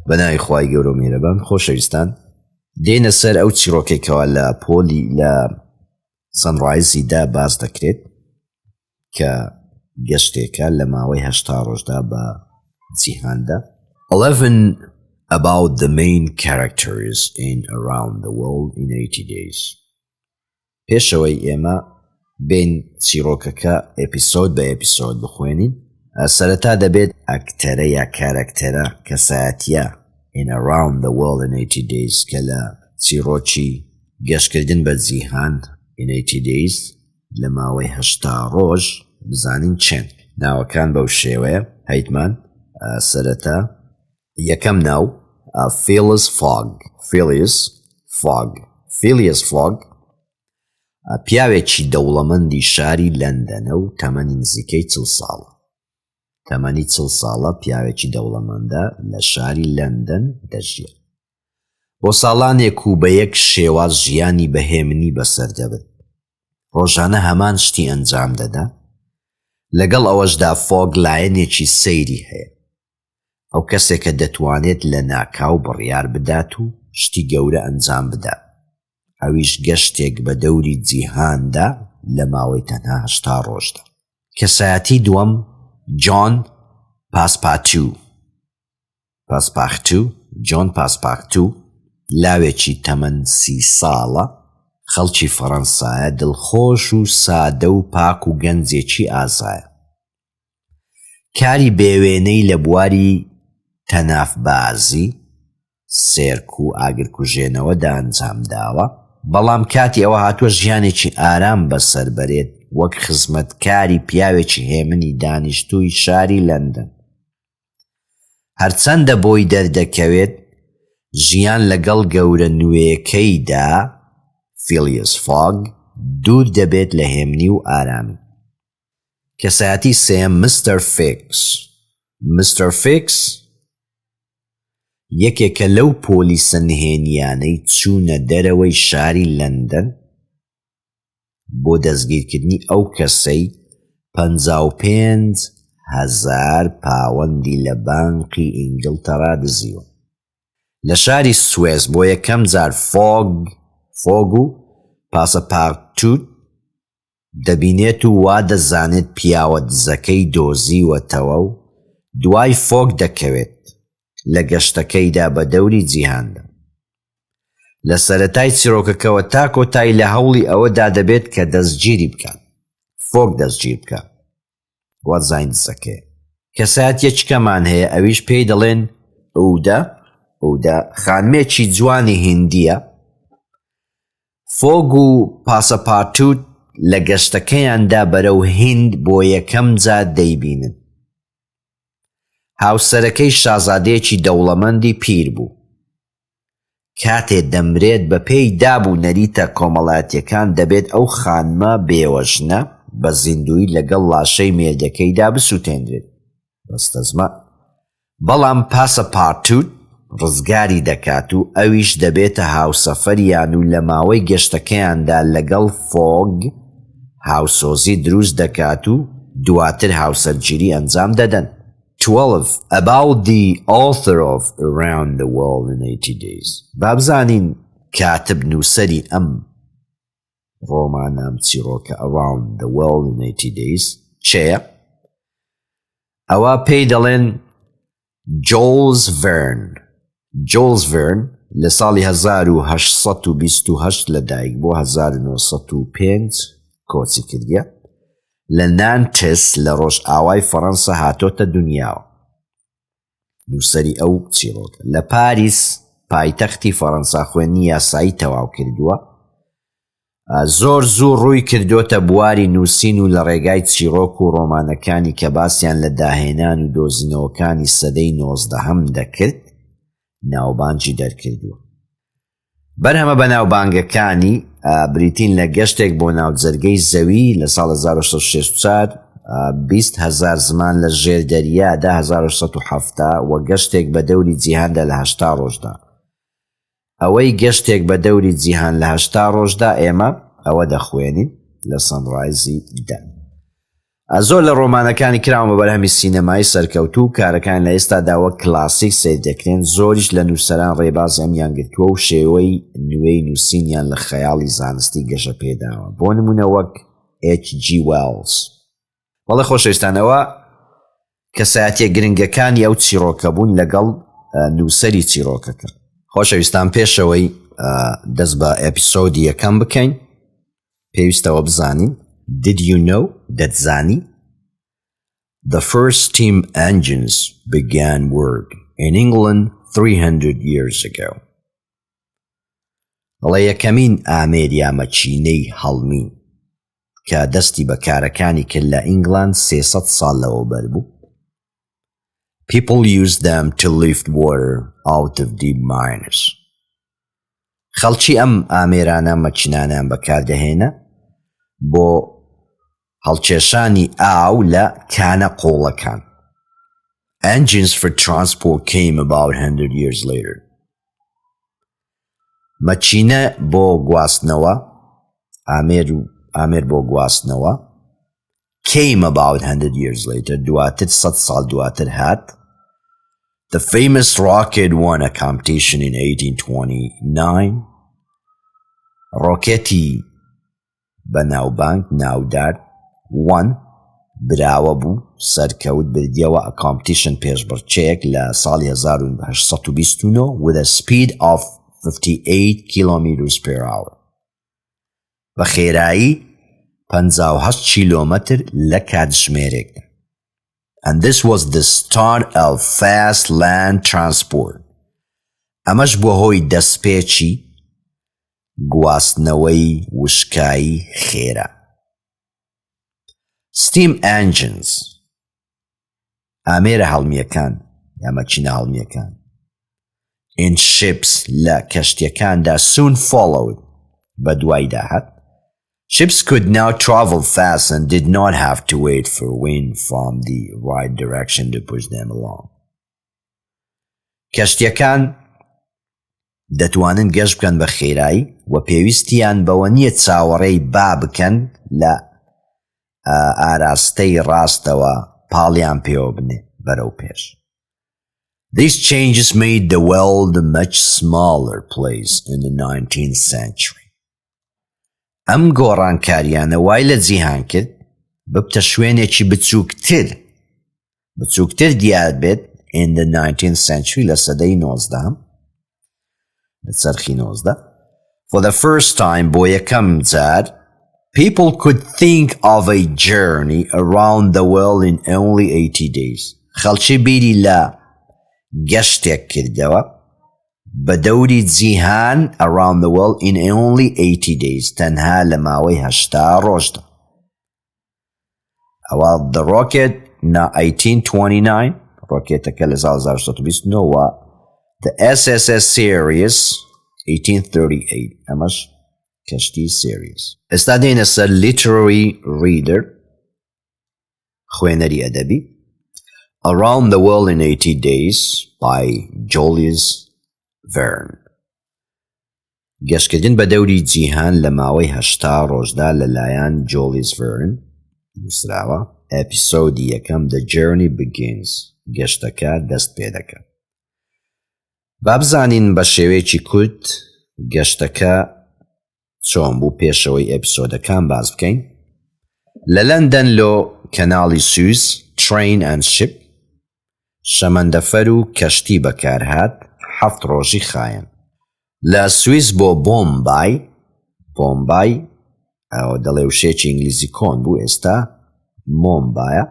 بەناوی خوای گەورە و میهرەبان. خۆشەویستان، دێنە سەر ئەو چیرۆکێکەوە لە پۆلی لە سەنڕایزیدا باز دەکرێت کە گەشتێکە لە ماوەی 8 ڕۆژدا بە جیهاندا. 11 about the main characters in around the world in 80 days. پێشەوەی ئێمە بین چیرۆکەکە ئەپیسۆد بە ئەپیسۆد بخوێنین. سەرەتا دەبێت ئەکتەرە یا کارەکتەرە کەسایەتیە in around the world in 80 days کە لە چیرۆکی گەشتکردن بە جیهان in 80 days لە ماوەی 8 ڕۆژ بزانین چێن. ناوەکان بەو شێوەیە هەیتمان. سەرەتا یەکەم ناو Phileas Fogg پیاوێکی دەوڵەمەندی شاری لەندەنە و تەمەنی نزیکەی 40 ساڵە. تەمەنی 40 ساڵە پیاوێکی دەوڵەمەندە لە شاری لەندەن دەژیە. بۆ ساڵانێک و بە یەک شێواز ژیانی بەهێمنی بەسەر دەبێت. ڕۆژانە هەمان شتی ئەنجام دەدا. لەگەڵ ئەوەشدا فۆگ لایەنێکی سەیری هەیە. ئەو کەسێک کە دەتوانێت لە ناکاو بڕیار بدات و شتی گەورە ئەنجام بدات. ئەویش گەشتێک بە دەوری جیهاندا لە ماوەی تەنها 8 ڕۆژدا. کەسایەتی دووەم جۆن پاسپارتو لاوێکی تەمەن 30 ساڵە، خەڵکی فەڕەنسایە، دڵخۆش و سادە و پاک و گەنجێکی ئازایە. کاری بێوێنەی لە بواری تەنافبازی، سێرک و ئاگرکوژێنەوەدا ئەنجام داوە، بەڵام کاتی ئەوە هاتووە ژیانێکی ئارام بەسەر بەرێت وەک خزمەتکاری پیاوێکی هێمنی دانیشتووی شاری لەندەن. هەرچەندە بۆی دەردەکەوێت ژیان لەگەڵ گەورە نوێیەکەیدا فیلیس فۆگ دوور دەبێت لە هێمنی و ئارامی. کەسایەتی سێم مستەر فیکس یەکێکە لەو پۆلیسە نهێنیانەی چوونە دەرەوەی شاری لەندەن بۆ دەستگیرکردنی ئەو کەسەی 55,000 پاوەندی لە بانقی ئینگلتەرا دزیوە. لە شاری سوێز بۆ یەکەم جار فۆگ و پاسەپارتوت دەبینێت و وا دەزانێت پیاوە دزەکەی دۆزیوەتەوە و دوای فۆگ دەکەوێت لە گەشتەکەیدا بە دەوری جیهاندا. لە سەرەتای چیرۆکەکەوە تا کۆتایی لە هەوڵی ئەوەدا دەبێت کە دەستگیری بکات. فۆگ دەستگیر بکات. وەزاین دزەکەیە. کەسایەتیەکەمان هەیە، ئەویش پێی دەڵێن ئەودا خانمێکی جوانی هیندیە. فۆگ و پاسەپارتوت لە گەشتەکەیاندا بەرەو هیند بۆ یەکەم جار دەیبینن. هاوسەرەکەی شازادەیەکی دەوڵەمەندی پیر بوو. کاتێ دەمرێت بە پێی دابوو نەریتە کۆمەڵایەتیەکان دەبێت ئەو خانمە بێوەژنە بە زیندوی لەگەڵ لاشەی مێردەکەیدا بسووتێنرێت. بەستەزمە. بەڵام پاسەپارتوت ڕزگاری دەکات و ئەویش دەبێتە هاوسەفەریان و لە ماوەی گەشتەکەیاندا لەگەڵ فۆگ هاوسۆزی دروست دەکات و دواتر هاوسەرگیری ئەنجام دەدەن. 12 about the author of Around the World in 80 Days. بابزانین کاتب نووسەری ئەم ڕۆمانە چیرۆکە Around the World in 80 Days چێە؟ ئەوە پێی دەڵێن جۆلز ڤێرن لە ساڵی 1828 لەدایک بۆ 1905 کۆچی کردیە. لە نانتس لە ڕۆژئاوای فەڕەنسا هاتۆتە دنیاوە. نووسەری ئەو چیرۆکە لە پاریس پایتەختی فەڕەنسا خوێنی یاسایی تەواو کردووە. زۆر زوو ڕووی کردوتە بواری نووسین و لە ڕێگای چیرۆک و ڕۆمانەکانی کە باسییان لە داهێنان و دۆزینەوەکانی سەدەی 19 دەکرد ناوبانگی دەرکردووە. بەرهەمە بە ناوبانگەکانی بریتین لە گەشتێک بۆ ناوجەرگەی زەوی لە ساڵ 1964 20,000 زمان لە ژێر دەریادا 1970 وە گەشتێک بە دەوری جیهاندا لە 8 ڕۆژدا. ئەوەی گەشتێک بە دەوری جیهان لە 8 ڕۆژدا ئێمە ئەوە دەخوێنین لە سەنڕایزی دا. زۆر لە ڕۆمانەکانی کراوە بەرهەمی سینەمایی سەرکەوتوو و کارەکان لە ئێستادا وەک کلاسیک سیر دەکرێن. زۆریش لە نووسەران ڕێبازی ئەمیان گرتووە و شێوەی نوێی نووسینیان لە خەیاڵی زانستی گەشە پێداوە. بۆ نمونە وەک H.G. Wells. بەڵێ خۆشەویستانەوە کەسایەتیە گرنگەکانی ئەو چیرۆکە بوون لەگەڵ نووسەری چیرۆکەکە. خۆشەویستان پێشەوەی دەست بە ئەپیسۆدی یەکەم بکەین پێویستەوە بزانین Did you know دەتزانی The first steam engines began work in England 300 years ago. بەڵێ یەکەمین ئامێری مەچینەی هەڵمی کە دەستی بە کارەکانی کرد لە ئینگڵند 300 ساڵ لەوەبەر بوو. People used them to lift water out of deep mines. خەڵکی ئەم ئامێرانە مەچینانیان بەکاردەهێنا بۆ هەڵکێشانی ئاو لە کانە قۆڵەکان. Engines for transport came about 100 years later. مەچینە بۆ گواستنەوە ئامێر بۆ گواستنەوە came about 100 years later دواتر 100 ساڵ دواتر هات. The famous rocket won a competition in 1829. ڕۆکێتی بەناوبانگ ناودار won براوە بوو سەرکەوت بردیەوە a competition پێشبڕکێک لە ساڵی 1829 with a speed of 58 kilometers per hour. بە خێرایی 58 کیلۆمەتر لە کاتژمێرێکدا. And this was the start of fast land transport. ئەمەش بۆ هۆی دەستپێکی گواستنەوەی وشکایی خێرا. Steam engines ئامێرە هەڵمیەکان یا مەچینە هەڵمیەکان in ships لە کەشتیەکاندا soon followed بە دوایدا هات. Ships could now travel fast and did not have to wait for wind from the right direction to push them along. کەشتیەکان دەتوانن گەشت بکەن بە خێرایی و پێویستیان بەوە نییە چاوەڕێی با بکەن لە ئاراستەی ڕاستەوە پاڵیان پێوە بنێ بەرەو پێش. These changes made the world a much smaller place in the 19th century. ئەم گۆڕانکاریانە وای لە جیهان کرد ببتە شوێنێکی بچووکتر دیار بێت in the 19th century لە سەدەی 19 لە چەرخی 19. For the first time بۆ یەکەم جار people could think of a journey around the world in only 80 days. خەڵکی بیری لە گەشتێک کردەوە بە دەوری جیهان around the world in only 80 days تەنها لە ماوەی 80 ڕۆژدا. ئەوە the rocket 1829 ڕۆکێتەکە لە 1929 the SSS series 1838 ئەمەش کەشتی series. ئێستا دێنە سەر literary reader خوێنەری ئەدەبی Around the World in 80 Days by Julius Verne. گەشتکردن بە دەوری جیهان لە ماوەی 80 ڕۆژدا لەلایەن Julius Verne نووسراوە. ئەپیسۆدی یەکەم The Journey Begins گەشتەکە دەست پێ دەکات. با بزانین بە شێوەیەکی کورت گەشتەکە چۆن بوو پێشەوەی ئەپیسۆدەکان باز بکەین. لە لەندەن لۆ کەناڵی سویس train and ship شەمەندەفەر و کەشتی بەکارهات 7 ڕۆژی خایەن. لە سویس بۆ بۆمبای ئەو دەڵێ وشێکی ئینگلیزی کۆن بوو ئێستا مۆمبایە.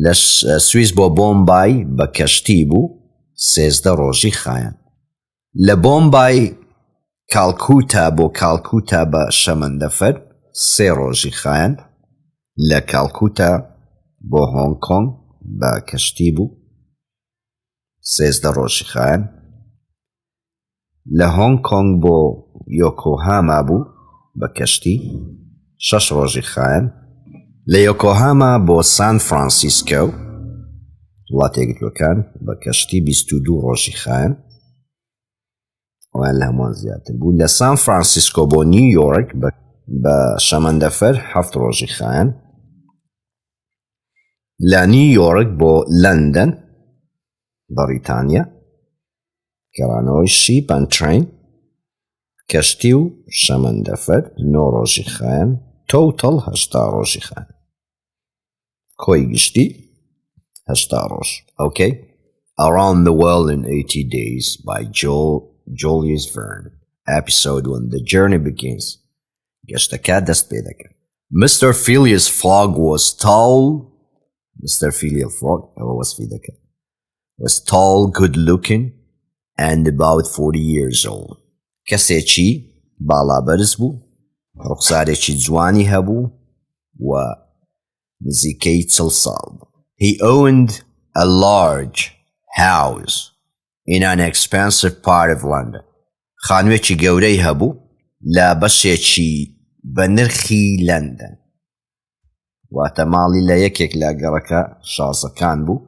لە سویس بۆ بۆمبای بە کەشتی بوو 13 ڕۆژی خایەن. لە بۆمبای کالکوتا بۆ کالکوتا بە شەمەندەفەر 3 ڕۆژی خایەن. لە کالکوتا بۆ هۆنگ کۆنگ بە کەشتی بوو 13 ڕۆژی خایەن. لە هۆنگ کۆنگ بۆ یۆکۆهاما بوو بە کەشتی 6 ڕۆژی خایەن. لە یۆکۆهاما بۆ سان فرانسیسکۆ وڵاتە یەکگرتووەکان بە کەشتی 22 ڕۆژی خایەن. ئەوان لە هەمووان زیاتر بوو. لە سان فرانسیسکۆ بۆ نیویۆرک بە شەمەندەفەر 7 ڕۆژی خایەن. لە نیویۆرک بۆ سان فرانسیسکۆ بە کەشتی 22 ڕۆژی خایەن. لە نیویۆرک بۆ لەندەن بەریتانیا گەڕانەوەی شیپ ئەند ترین کەشتی و شەمەندەفەر 9 ڕۆژی خایەن تۆتەڵ 80 ڕۆژی خایەن کۆی گشتی 80 ڕۆژ okay Around the World in 80 Days by Julius Verne episode 1 The Journey Begins گەشتەکە دەست پێ دەکەن Mr. Phileas Fogg was tall Mr. Phileas Fogg was tall, good-looking and about 40 years old. کەسێکی باڵابەرز بوو، ڕوخسارێکی جوانی هەبوو و نزیکەی 40 ساڵ بوو. He owned a large house in an expensive part of London. خانوێکی گەورەی هەبوو لە بەشێکی بە نرخی لەندەن. واتە ماڵی لە یەکێک لە گەڕەکە شازەکان بوو.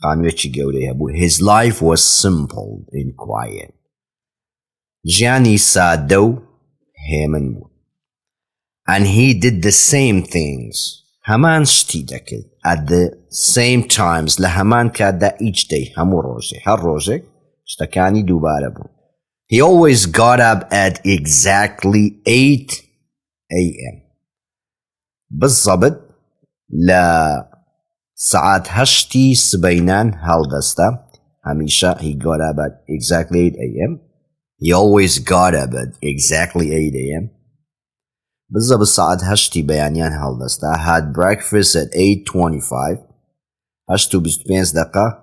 خانوێکی گەورەی هەبوو. His life was simple and quiet. ژیانی سادە و هێمن بوو. And he did the same things. هەمان شتی دەکرد. At the same times لە هەمان کاتدا each day هەموو ڕۆژێ. هەر ڕۆژێک شتەکانی دووبارە بوو. He always got up at exactly 8 a.m. بالضبط لە ساعات 8 سبەینان هەڵدەستا. هەمیشە he got up at exactly 8 a.m. He always got up at exactly 8 a.m. بالضبط ساعات 8 بەیانیان هەڵدەستا. Had breakfast at 8:25. 8:25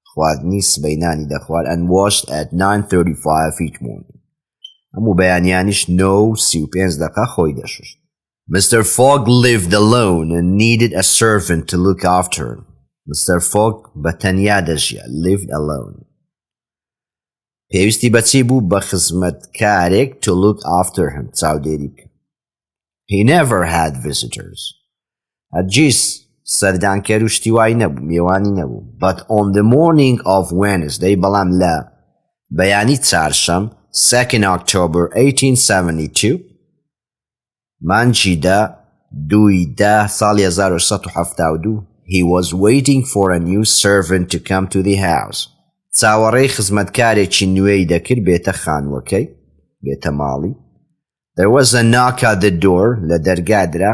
خواردنی سبەینانی دەخوارد and washed at 9:35 each morning. هەموو بەیانیانیش 9:35 خۆی دەشوشت. Mr. Fogg lived alone and needed a servant to look after him. Mr. Fogg بەتەنیا دەژیا. Lived alone. پێویستی بەچی بوو بە خزمەتکارێک to look after him. چاودێری بکە. He never had visitors. هەرگیز سەردانکەر و شتی وای نەبوو. میێوانی نەبوو. But on the morning of Wednesday بەڵام لە بەیانی چارشەم 2 October 1872 مانجیدا 2 ساڵی 1872 he was waiting for a new servant to come to the house. چاوەڕێی خزمەتکارێکی نوێی دەکرد بێتە خانووەکەی بێتە ماڵی. There was a knock at the door لە دەرگادرا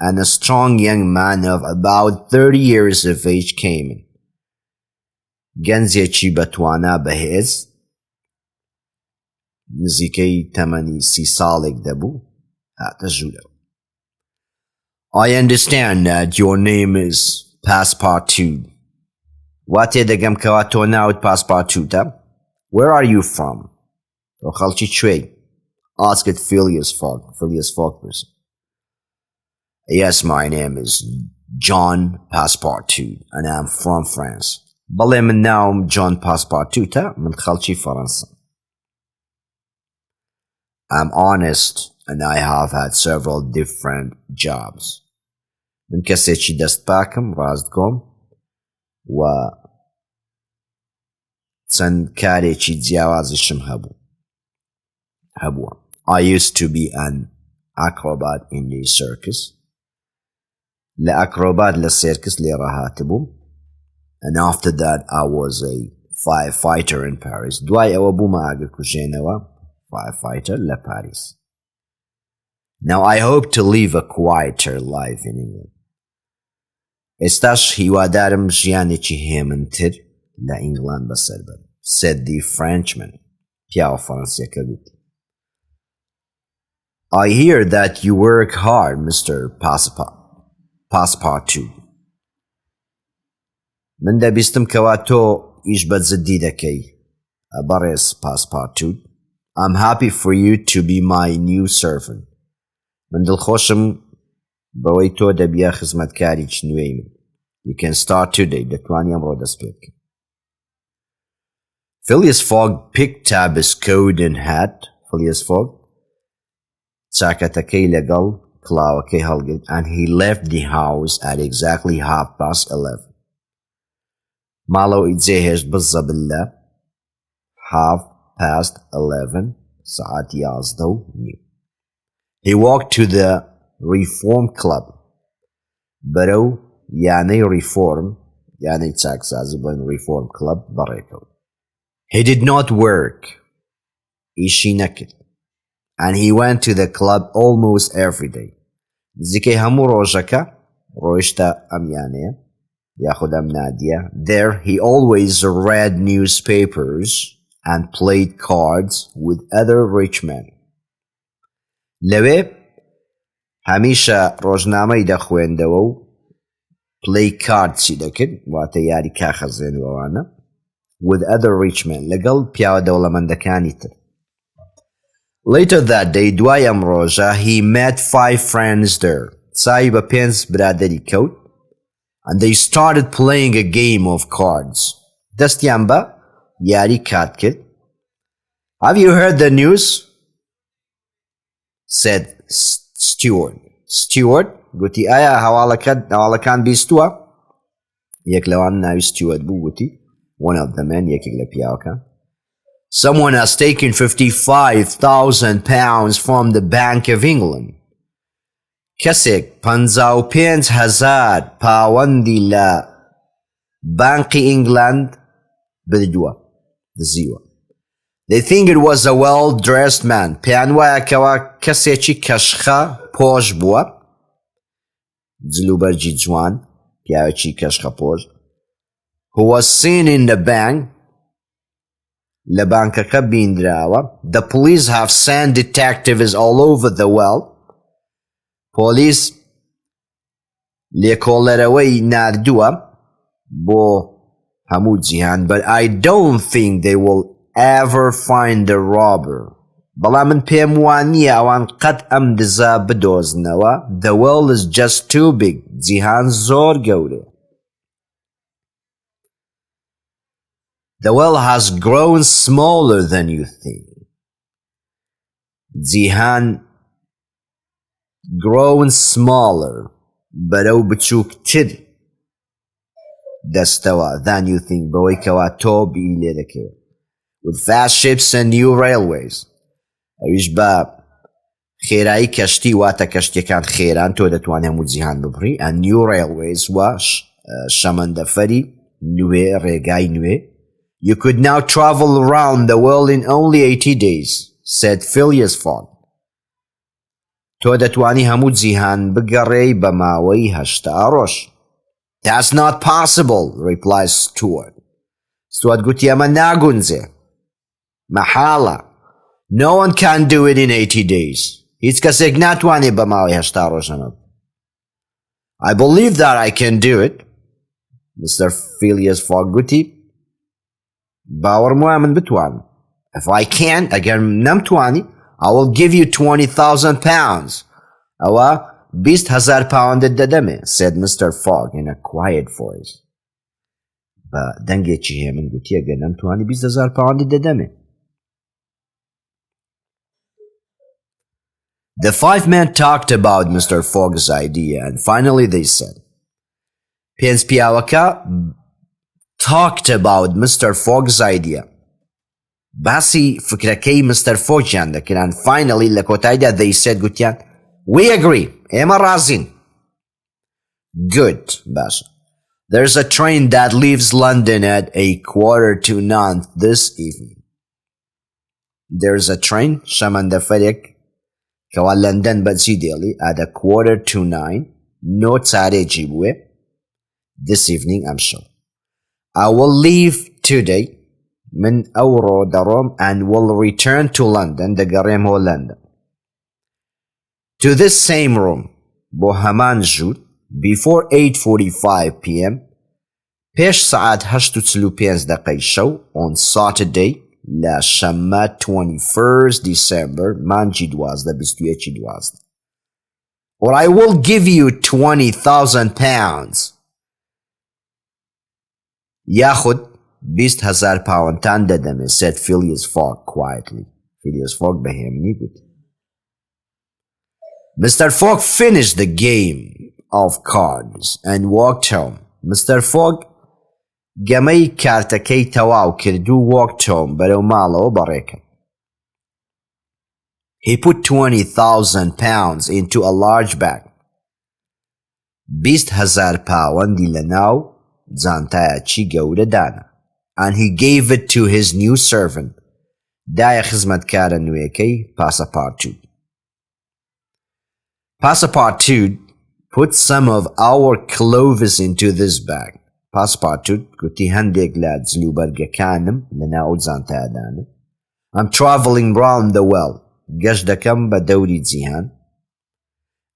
and a strong young man of about 30 years of age came in. گەنجێکی بەتوانا بەهێز نزیکەی تەمەنی 30 ساڵێک دەبوو هاتە ژوورەوە. I understand that your name is Passepartout. وا تێدەگەم کەوا تۆ ناوت پاسپارتووتە. Where are you from? تۆ خەڵکی کوێی؟ Asked Phileas Fogg. Phileas Fogg پرسید. Yes, my name is John Passepartout and I'm from France. بەڵێ من ناوم جۆن پاسپارتووتە من خەڵکی فەڕەنسام. I'm honest and I have had several different jobs. من کەسێکی دەست پاکم ڕاستگۆم و چەند کارێکی جیاوازیشم هەبووە. I used to be an acrobat in the circus. لە ئەکرۆبات لە سێرکس لێرە هاتبووم. And after that I was a firefighter in Paris. دوای ئەوە بوومە ئاگرکوژێنەوە firefighter لە پاریس. Now I hope to live a quieter life in England. ئێستاش هیوادارم ژیانێکی هێمنتر لە ئینگڵند بەسەر بەرم. Said the Frenchman. پیاوە فەڕەنسیەکە گوت. I hear that you work hard, Mr. Passepartout. من دەبیستم کەوا تۆ ئیش بە جددی دەکەی. بەڕێز Passepartout. I'm happy for you to be my new servant. من دڵخۆشم بەوەی تۆ دەبیە خزمەتکاریی نوێی من. You can start today. دەتوانی ئەمڕۆ دەست پێ بکەی. Phileas Fogg picked up his coat and hat. Phileas Fogg چاکەتەکەی لەگەڵ کڵاوەکەی هەڵگرت and he left the house at exactly 11:30. ماڵەوەی جێهێشت بزەبل لە 11:30 ساعت 11:30. He walked to the Reform Club. بەرەو یانەی ریفۆرم یانەی چاکسازی بڵێن ریفۆرم کلەب بەڕێکەوت. He did not work. ئیشی نەکرد. And he went to the club almost every day. نزیکەی هەموو ڕۆژەکە ڕۆیشتە ئەم یانەیە یاخود ئەم نادیە. There he always read newspapers and played cards with other rich men. لەوێ هەمیشە ڕۆژنامەی دەخوێندەوە و play cards چی دەکرد واتە یاری کاخەزێنوەوانە with other rich men لەگەڵ پیاوە دەوڵەمەندەکانی تر. Later that day دوای ئەم ڕۆژە he met 5 friends there. چاوی بە 5 برادەری کەوت and they started playing a game of cards. دەستیان بە یاری کارت کرد. Have you heard the news? said Stewart. Stewart گوتی ئایا هەواڵەکان بیستووە؟ یەک لەوان ناوی Stewart بوو گوتی one of the men یەکێک لە پیاوەکان. Someone has taken £55,000 from the Bank of England. کەسێک 55,000 پاوەندی لە بانقی ئینگلند بردووە دزیوە. They think it was a well-dressed man. پێیان وایە کەوا کەسێکی کەشخە پۆش بووە جلوبەرجی جوان پیاوێکی کەشخە پۆش who was seen in the bank لە بانکەکە بیندراوە. The police have sent detectives all over the world. پۆلیس لێکۆڵەرەوەی ناردووە بۆ هەموو جیهان but I don't think they will ever find the robber. بەڵام من پێم وانییە ئەوان قەت ئەم دزە بدۆزنەوە. The world is just too big. جیهان زۆر گەورەیە. The world has grown smaller than you think. جیهان grown smaller بەرەو بچووکتر دەستەوە than you think بەوەی کەوا تۆ بیر لێ دەکەوێت. With fast ships and new railways. ئەویش بە خێرایی کەشتی واتە کەشتیەکان خێران تۆ دەتوانێت هەموو جیهان ببڕی and new railways وە شەمەندەفەری نوێ ڕێگای نوێ. You could now travel around the world in only 80 days, said Phileas Fogg. تۆ دەتوانی هەموو جیهان بگەڕێی بە ماوەی 80 ڕۆژ. That's not possible, replied Stuart. Stuart گوتی ئەمە ناگونجێ. مەحاڵە. No one can do it in 80 days. هیچ کەسێک ناتوانێت بە ماوەی 80 ڕۆژ ئەمە. I believe that I can do it. Mr. Phileas Fogg گوتی باوەڕم وایە من بتوانم. If I can't, ئەگەر نەمتوانی I will give you £20,000. ئەوە 20,000 پاوەندت دەدەمێ, said Mr. Fogg in a quiet voice. بە دەنگێکی هەیە من گوتی ئەگەر نەمتوانی 20,000 پاوەندت دەدەمێ. The 5 men talked about Mr. Fogg's idea and finally they said. پێنج پیاوەکە talked about Mr. Fogg's idea. باسی فکرەکەی Mr. Foggiان دەکران. Finally لە کۆتاییدا they said گوتیان We agree. ئێمە ڕازین. Good. باشە. There's a train that leaves London at 9:15 this evening. There's a train شەمەندەفەرێک کەوا لەندەن بەچی دێڵی at 9:15 نۆ چارێکی بووێ this evening ئەمشەو. I will leave today. من ئەوڕۆ دەڕۆم and will return to London. دەگەڕێمەوە لەندەن. To this same room. بۆ هەمان ژوور. Before 8:45 p.m. پێش سەعات 8:45 شەو on Saturday لە شەممە 21st December مانجی 12 or I will give you £20,000. یاخود 20,000 پاوەندتان دەدەمێ, said Phileas Fogg quietly. Phileas Fogg بەهێمنی گوت. Mr. Fogg finished the game of cards and walked home. Mr. Fogg گەمەی کارتەکەی تەواو کرد و walked home بەرەو ماڵەوە بەڕێکە. He put £20,000 into a large bag. 20,000 پاوەندی لە ناو جانتایەکی گەورەدانە. and he gave it to his new servant. دایە خزمەتکارە نوێیەکەی پاسەپارتوود. Passepartout put some of our clothes into this bag. Passepartout گوتی هەندێک لە جلوبەرگەکانم لە ناو جانتایەدانە. I'm traveling round the world. گەشت دەکەم بە دەوری جیهان.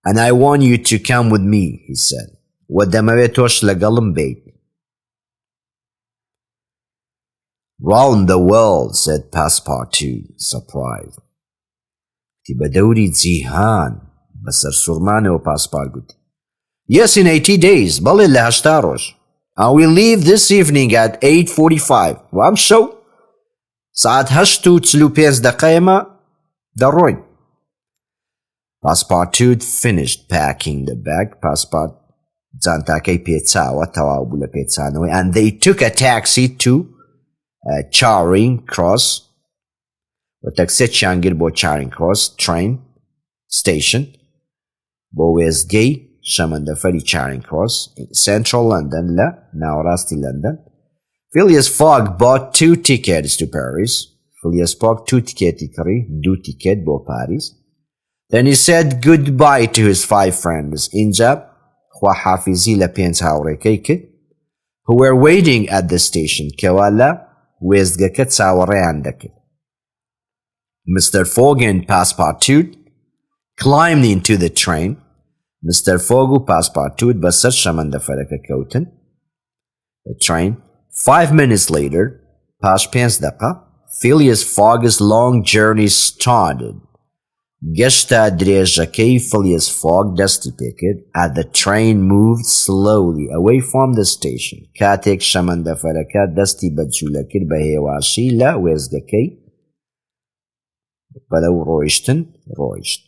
And I want you to come with me, he said. و دەمەوێت تۆش لەگەڵم بیت. Round the world, said Passepartout, surprised. تی بە دەوری جیهان بەسەر سوورمانەوە پاسپار گوتی. Yes, in 80 days. بەڵێ لە 80 ڕۆژ. And we leave this evening at 8:45. وام شەو ساعت 8:45 دەڕۆین. Passepartout finished packing the bag. Passepartout جانتاکەی پێچاوە تەواو بوو لە پێچانەوەی. And they took a taxi to Charing Cross. و تەکسێکیان گرت بۆ Charing Cross train station بۆ وێستگەی شەمەندەفەری Charing Cross Central London لە ناوەڕاستی لەندەن. Phileas Fogg bought 2 tickets to Paris. Phileas Fogg 2 تیکێتی کڕی 2 تیکێت بۆ پاریس. Then he said goodbye to his 5 friends. اینجا خواحافیزی لە 5 هاوڕێکەی کرد who were waiting at the station کەوا لە وێستگەکە چاوەڕێیان دەکرد. Mr. Fogg and Passepartout climbed into the train. Mr. Fogg و Passepartout بەسەر شەمەندەفەرەکە کەوتن. The train. 5 minutes later, پاش 5 دقە, Phileas Fogg's long journey started. گەشتە درێژەکەی Phileas Fogg دەستی پێکرد. As the train moved slowly away from the station. کاتێک شەمەندەفەرەکە دەستی بەجوولە کرد بە هێواشی لە وێستگەکەی بەلەو ڕۆیشتن ڕۆیشت.